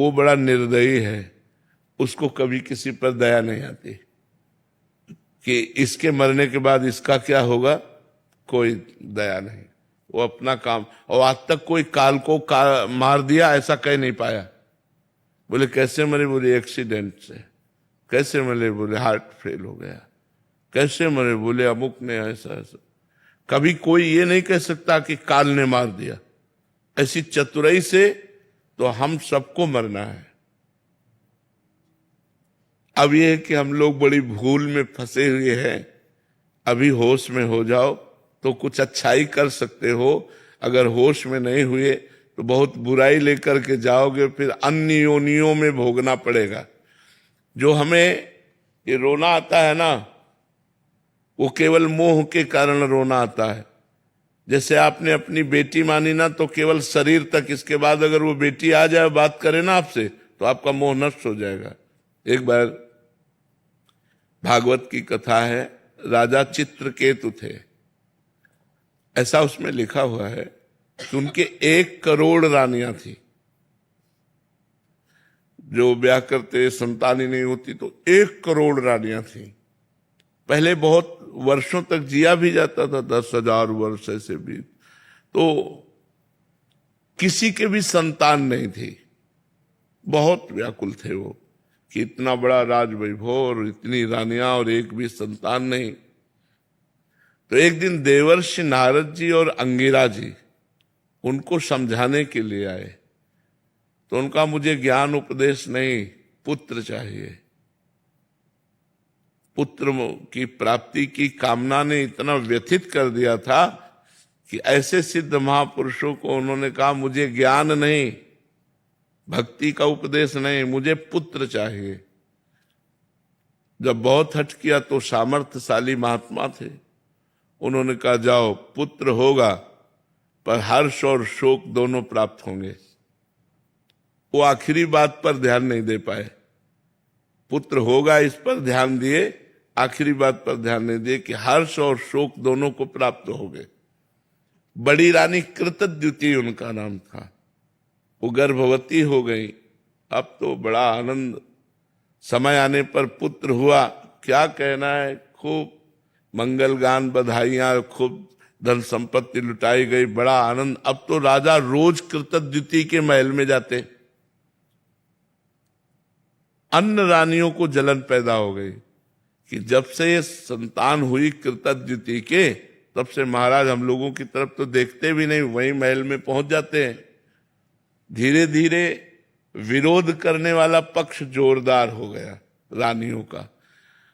वो बड़ा निर्दयी है, उसको कभी किसी पर दया नहीं आती कि इसके मरने के बाद इसका क्या होगा, कोई दया नहीं। वो अपना काम, और आज तक कोई काल को मार दिया ऐसा कह नहीं पाया। बोले कैसे मरे, बोले एक्सीडेंट से। कैसे मरे, बोले हार्ट फेल हो गया। कैसे मरे, बोले अमुक ने ऐसा ऐसा। कभी कोई ये नहीं कह सकता कि काल ने मार दिया। ऐसी चतुराई से तो हम सबको मरना है। अब ये है कि हम लोग बड़ी भूल में फंसे हुए हैं। अभी होश में हो जाओ तो कुछ अच्छाई कर सकते हो। अगर होश में नहीं हुए तो बहुत बुराई लेकर के जाओगे, फिर अन्य योनियों में भोगना पड़ेगा। जो हमें ये रोना आता है ना, वो केवल मोह के कारण रोना आता है। जैसे आपने अपनी बेटी मानी ना, तो केवल शरीर तक, इसके बाद अगर वो बेटी आ जाए बात करे ना आपसे, तो आपका मोह नष्ट हो जाएगा। एक बार भागवत की कथा है, राजा चित्रकेतु थे। ऐसा उसमें लिखा हुआ है कि उनके 1 करोड़ रानियां थी। जो ब्याह करते संतान ही नहीं होती तो 1 करोड़ रानियां थी। पहले बहुत वर्षों तक जिया भी जाता था, 10,000 वर्ष ऐसे भी। तो किसी के भी संतान नहीं थी। बहुत व्याकुल थे वो कि इतना बड़ा राज वैभव और इतनी रानियां और एक भी संतान नहीं। तो एक दिन देवर्षि नारद जी और अंगिरा जी उनको समझाने के लिए आए। तो उनका मुझे ज्ञान उपदेश नहीं, पुत्र चाहिए। पुत्र की प्राप्ति की कामना ने इतना व्यथित कर दिया था कि ऐसे सिद्ध महापुरुषों को उन्होंने कहा मुझे ज्ञान नहीं, भक्ति का उपदेश नहीं, मुझे पुत्र चाहिए। जब बहुत हठ किया तो सामर्थ्यशाली महात्मा थे, उन्होंने कहा जाओ पुत्र होगा, पर हर्ष और शोक दोनों प्राप्त होंगे। वो आखिरी बात पर ध्यान नहीं दे पाए। पुत्र होगा इस पर ध्यान दिए, आखिरी बात पर ध्यान नहीं दिए कि हर्ष और शोक दोनों को प्राप्त हो गए। बड़ी रानी कृतद्युति उनका नाम था। वो गर्भवती हो गई। अब तो बड़ा आनंद, समय आने पर पुत्र हुआ, क्या कहना है। खूब मंगल गान, बधाइयां, खूब धन संपत्ति लुटाई गई, बड़ा आनंद। अब तो राजा रोज कृतद्युति के महल में जाते। अन्य रानियों को जलन पैदा हो गई कि जब से ये संतान हुई कृतद्युति के, तब से महाराज हम लोगों की तरफ तो देखते भी नहीं, वहीं महल में पहुंच जाते हैं। धीरे धीरे विरोध करने वाला पक्ष जोरदार हो गया रानियों का,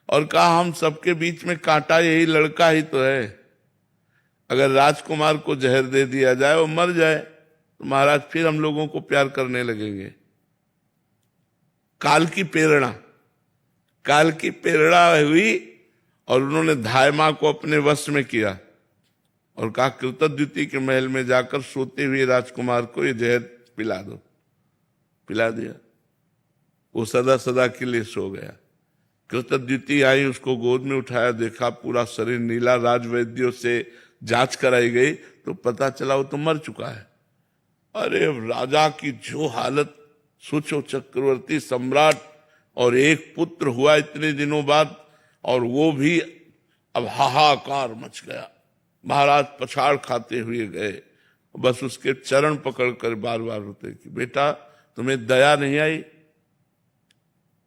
और कहा हम सबके बीच में कांटा यही लड़का ही तो है। अगर राजकुमार को जहर दे दिया जाए, वो मर जाए, तो महाराज फिर हम लोगों को प्यार करने लगेंगे। काल की प्रेरणा हुई और उन्होंने धायमा को अपने वश में किया और कहा कृतद्युति के महल में जाकर सोते हुए राजकुमार को ये जहर पिला दो। पिला दिया। वो सदा सदा के लिए सो गया। कृतद्युति आई, उसको गोद में उठाया, देखा पूरा शरीर नीला। राजवैद्यों से जांच कराई गई तो पता चला वो तो मर चुका है। अरे राजा की जो हालत, सोचो चक्रवर्ती सम्राट और एक पुत्र हुआ इतने दिनों बाद, और वो भी अब हाहाकार मच गया। महाराज पछाड़ खाते हुए गए, बस उसके चरण पकड़कर बार बार रोते कि बेटा तुम्हें दया नहीं आई,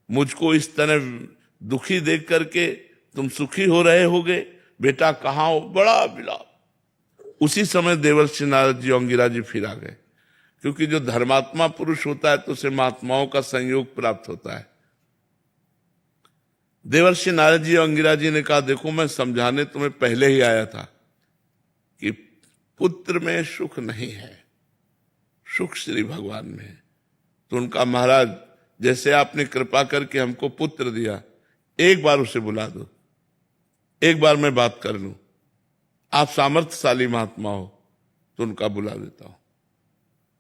मुझको इस तरह दुखी देख करके तुम सुखी हो रहे होगे, बेटा कहाँ हो। बड़ा विलाप। उसी समय देवर्षि नारद जी अंगिरा जी फिर आ गए, क्योंकि जो धर्मात्मा पुरुष होता है तो उसे महात्माओं का संयोग प्राप्त होता है। देवर्षि नारद जी अंगिरा जी ने कहा देखो मैं समझाने तुम्हें पहले ही आया था कि पुत्र में सुख नहीं है, सुख श्री भगवान में है। तो उनका महाराज जैसे आपने कृपा करके हमको पुत्र दिया, एक बार उसे बुला दो, एक बार मैं बात कर लूं। आप सामर्थ्यशाली महात्मा हो तो उनका बुला देता हूं।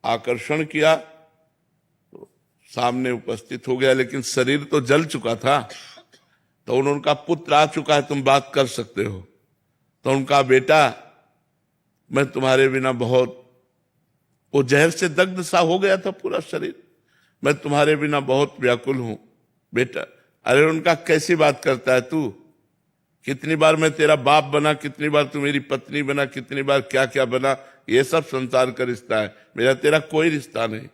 आकर्षण किया तो सामने उपस्थित हो गया, लेकिन शरीर तो जल चुका था। तो उनका पुत्र आ चुका है, तुम बात कर सकते हो। तो उनका बेटा मैं तुम्हारे बिना बहुत, वो जहर से दग्ध सा हो गया था पूरा शरीर। मैं तुम्हारे बिना बहुत व्याकुल हूं। बेटा, अरे उनका कैसी बात करता है तू? कितनी बार मैं तेरा बाप बना, कितनी बार तू मेरी पत्नी बना, कितनी बार क्या क्या बना। ये सब संसार का रिश्ता है, मेरा तेरा कोई रिश्ता नहीं।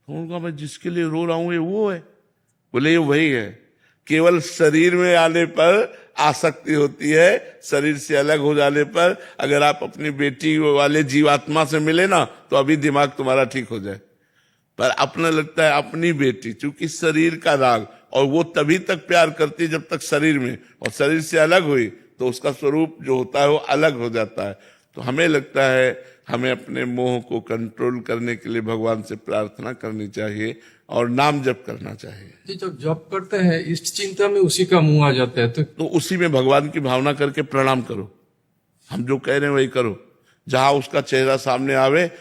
उनका मैं जिसके लिए रो रहा हूं ये वो है। बोले ये वही है। केवल शरीर में आने पर आसक्ति होती है, शरीर से अलग हो जाने पर अगर आप अपनी बेटी वाले जीवात्मा से मिले ना तो अभी दिमाग तुम्हारा ठीक हो जाए। पर अपना लगता है अपनी बेटी, चूंकि शरीर का राग, और वो तभी तक प्यार करती है जब तक शरीर में, और शरीर से अलग हुई तो उसका स्वरूप जो होता है वो अलग हो जाता है। तो हमें लगता है हमें अपने मोह को कंट्रोल करने के लिए भगवान से प्रार्थना करनी चाहिए और नाम जप करना चाहिए। जी, जब जप करते हैं इष्ट चिंता में उसी का मुंह आ जाता है, तो उसी में भगवान की भावना करके प्रणाम करो। हम जो कह रहे हैं वही करो। जहां उसका चेहरा सामने आवे